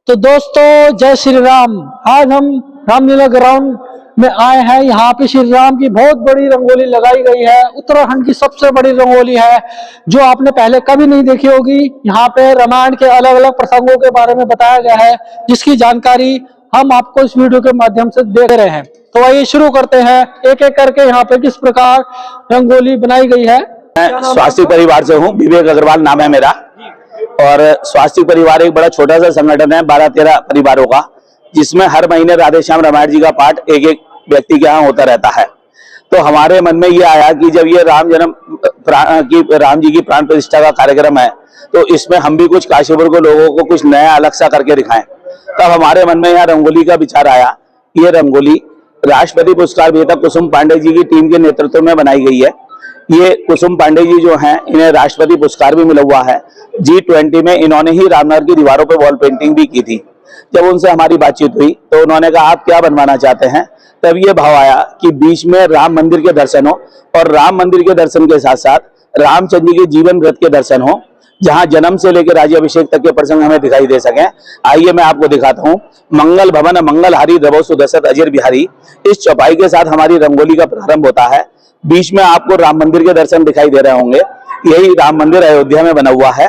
तो दोस्तों जय श्री राम। आज हम रामलीला ग्राउंड में आए हैं। यहाँ पे श्री राम की बहुत बड़ी रंगोली लगाई गई है। उत्तराखंड की सबसे बड़ी रंगोली है जो आपने पहले कभी नहीं देखी होगी। यहाँ पे रामायण के अलग अलग प्रसंगों के बारे में बताया गया है, जिसकी जानकारी हम आपको इस वीडियो के माध्यम से दे रहे हैं। तो आइए शुरू करते हैं एक एक करके यहाँ पे किस प्रकार रंगोली बनाई गई है। मैं स्वास्थ्य परिवार से हूँ, विवेक अग्रवाल नाम है मेरा। और स्वास्थ्य परिवार एक बड़ा छोटा सा संगठन है 12-13 परिवारों का, जिसमें हर महीने राधेश्याम रामायण जी का पाठ एक एक व्यक्ति के यहाँ होता रहता है। तो हमारे मन में ये आया कि जब ये राम जी की प्राण प्रतिष्ठा का कार्यक्रम है, तो इसमें हम भी कुछ काशीपुर को लोगों को कुछ नया अलग सा करके दिखाएं। तब हमारे मन में यहाँ रंगोली का विचार आया। ये रंगोली राष्ट्रपति पुरस्कार विजेता कुसुम पांडे जी की टीम के नेतृत्व में बनाई गई है। ये कुसुम पांडे जी जो हैं, इन्हें राष्ट्रपति पुरस्कार भी मिला हुआ है। G20 में इन्होंने ही रामनगर की दीवारों पे वॉल पेंटिंग भी की थी। जब उनसे हमारी बातचीत हुई तो उन्होंने कहा आप क्या बनवाना चाहते हैं। तब ये भाव आया कि बीच में राम मंदिर के दर्शन हो, और राम मंदिर के दर्शन के साथ साथ रामचंद्र जी के जीवन व्रत के दर्शन हो, जहां जन्म से लेकर राज्याभिषेक तक के प्रसंग हमें दिखाई दे सके। आइए मैं आपको दिखाता हूँ। मंगल भवन मंगल हारी द्रवौ सुदशरथ अजीर बिहारी, इस चौपाई के साथ हमारी रंगोली का प्रारंभ होता है। बीच में आपको राम मंदिर के दर्शन दिखाई दे रहे होंगे। यही राम मंदिर अयोध्या में बना हुआ है।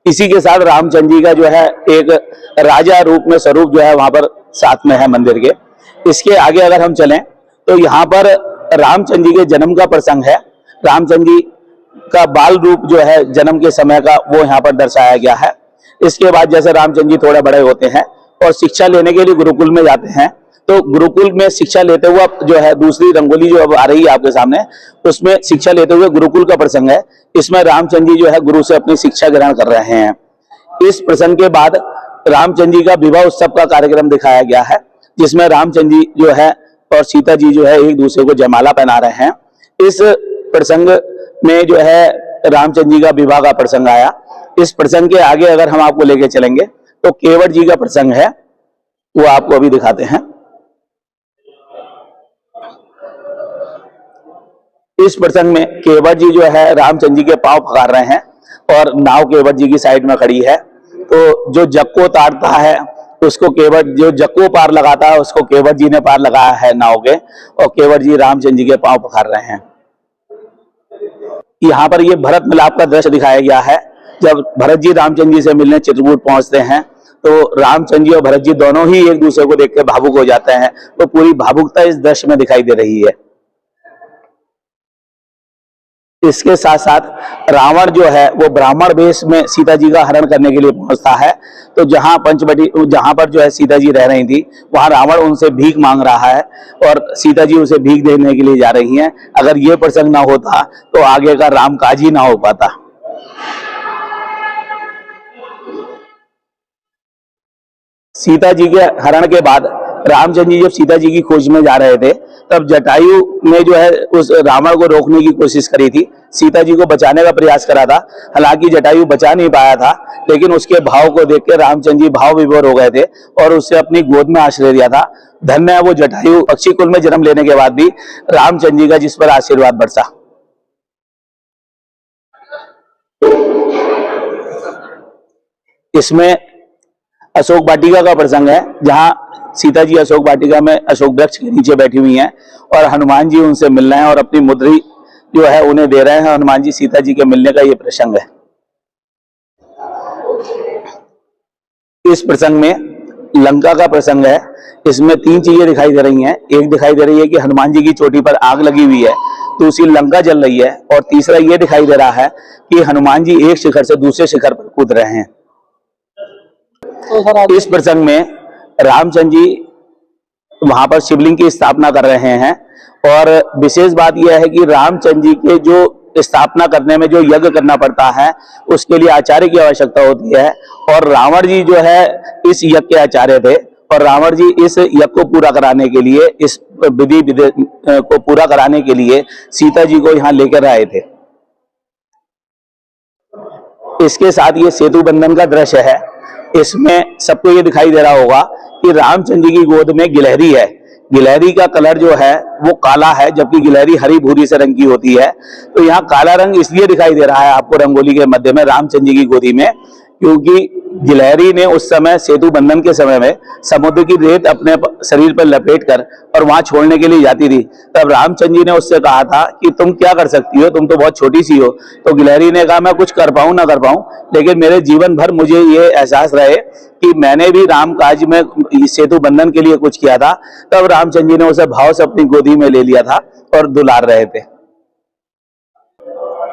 इसी के साथ रामचंद्र जी का जो है एक राजा रूप में स्वरूप जो है वहां पर साथ में है मंदिर के। इसके आगे अगर हम चलें तो यहाँ पर रामचंद्र जी के जन्म का प्रसंग है। रामचंद्र जी का बाल रूप जो है जन्म के समय का, वो यहाँ पर दर्शाया गया है। इसके बाद जैसे रामचंद्र जी थोड़े बड़े होते हैं और शिक्षा लेने के लिए गुरुकुल में जाते हैं, तो गुरुकुल में शिक्षा लेते हुए जो है दूसरी रंगोली जो अब आ रही है आपके सामने, उसमें शिक्षा लेते हुए गुरुकुल का प्रसंग है। इसमें रामचंद्र जी जो है गुरु से अपनी शिक्षा ग्रहण कर रहे हैं। इस प्रसंग के बाद रामचंद्र जी का विवाह उत्सव का कार्यक्रम दिखाया गया है, जिसमें रामचंद्र जी जो है और सीता जी जो है एक दूसरे को जयमाला पहना रहे हैं। इस प्रसंग में जो है रामचंद्र जी का विवाह का प्रसंग आया। इस प्रसंग के आगे अगर हम आपको लेके चलेंगे तो केवट जी का प्रसंग है, वो आपको अभी दिखाते हैं। इस प्रसंग में केवट जी जो है रामचंद्र जी के पांव पखार रहे हैं और नाव केवट जी की साइड में खड़ी है। तो जो जग को तारता है उसको केवट, जो जग को पार लगाता है उसको केवट जी ने पार लगाया है नाव के, और केवट जी रामचंद्र जी के पांव पखार रहे हैं। यहाँ पर ये भरत मिलाप का दृश्य दिखाया गया है। जब भरत जी रामचंद्र जी से मिलने चित्रकूट पहुंचते हैं तो रामचंद्र जी और भरत जी दोनों ही एक दूसरे को देख के भावुक हो जाते हैं। तो पूरी भावुकता इस दृश्य में दिखाई दे रही है। इसके साथ साथ रावण जो है वो ब्राह्मण वेश में सीता जी का हरण करने के लिए पहुंचता है। तो जहां पंचवटी, जहां पर जो है सीता जी रह रही थी, वहां रावण उनसे भीख मांग रहा है और सीता जी उसे भीख देने के लिए जा रही हैं। अगर ये प्रसंग ना होता तो आगे का रामकाज ही ना हो पाता। सीता जी के हरण के बाद रामचंद्र जी जब सीता जी की खोज में जा रहे थे, तब जटायु ने जो है उस रावण को रोकने की कोशिश करी थी, सीता जी को बचाने का प्रयास करा था। हालांकि जटायु बचा नहीं पाया था, लेकिन उसके भाव को देख के रामचंद्र जी भाव विभोर हो गए थे और उससे अपनी गोद में आश्रय दिया था। धन्य है वो जटायु, पक्षी कुल में जन्म लेने के बाद भी रामचंद्र जी का जिस पर आशीर्वाद बरसा। इसमें अशोक वाटिका का प्रसंग है, जहां सीता जी अशोक वाटिका में अशोक वृक्ष के नीचे बैठी हुई हैं और हनुमान जी उनसे मिल रहे हैं और अपनी मुद्री जो है उन्हें दे रहे हैं। हनुमान जी सीता जी के मिलने का ये प्रसंग है। इस प्रसंग में लंका का प्रसंग है। इसमें 3 चीजें दिखाई दे रही हैं। एक दिखाई दे रही है कि हनुमान जी की चोटी पर आग लगी हुई है, दूसरी लंका जल रही है, और तीसरा ये दिखाई दे रहा है कि हनुमान जी एक शिखर से दूसरे शिखर पर कूद रहे हैं। इस प्रसंग में रामचंद्र जी वहां पर शिवलिंग की स्थापना कर रहे हैं, और विशेष बात यह है कि रामचंद्र जी के जो स्थापना करने में जो यज्ञ करना पड़ता है उसके लिए आचार्य की आवश्यकता होती है, और रावण जी जो है इस यज्ञ के आचार्य थे, और रावण जी इस यज्ञ को पूरा कराने के लिए, इस विधि को पूरा कराने के लिए सीता जी को यहाँ लेकर आए थे। इसके साथ ये सेतु बंधन का दृश्य है। इसमें सबको ये दिखाई दे रहा होगा कि रामचंद्र जी की गोद में गिलहरी है। गिलहरी का कलर जो है वो काला है, जबकि गिलहरी हरी भूरी से रंग की होती है। तो यहाँ काला रंग इसलिए दिखाई दे रहा है आपको रंगोली के मध्य में रामचंद्र जी की गोदी में, क्योंकि गिलहरी ने उस समय सेतु बंधन के समय में समुद्र की रेत अपने शरीर पर लपेट कर और वहां छोड़ने के लिए जाती थी। तब रामचंद्र जी ने उससे कहा था कि तुम क्या कर सकती हो, तुम तो बहुत छोटी सी हो। तो गिलहरी ने कहा मैं कुछ कर पाऊं ना कर पाऊं, लेकिन मेरे जीवन भर मुझे ये एहसास रहे कि मैंने भी राम काज में सेतु बंधन के लिए कुछ किया था। तब रामचंद्र जी ने उसे भाव से अपनी गोदी में ले लिया था और दुलार रहे थे।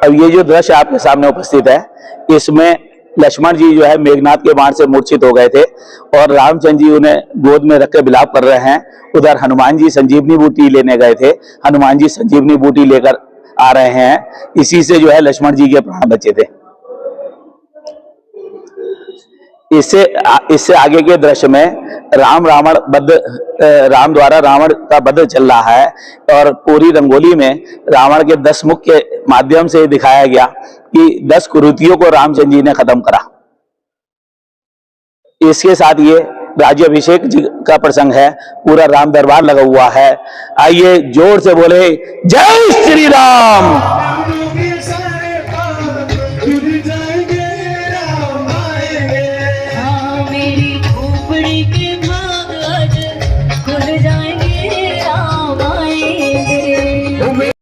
अब ये जो दृश्य आपके सामने उपस्थित है, इसमें लक्ष्मण जी जो है मेघनाथ के बाण से मूर्छित हो गए थे और रामचंद्र जी उन्हें गोद में रख के विलाप कर रहे हैं। उधर हनुमान जी संजीवनी बूटी लेने गए थे, हनुमान जी संजीवनी बूटी लेकर आ रहे हैं। इसी से जो है लक्ष्मण जी के प्राण बचे थे। इससे आगे के दृश्य में राम द्वारा रावण का वध चल रहा है और पूरी रंगोली में रावण के 10 मुख के माध्यम से दिखाया गया कि 10 कुरीतियों को रामचंद्र जी ने खत्म करा। इसके साथ ये राज्याभिषेक जी का प्रसंग है, पूरा राम दरबार लगा हुआ है। आइए जोर से बोले जय श्री राम।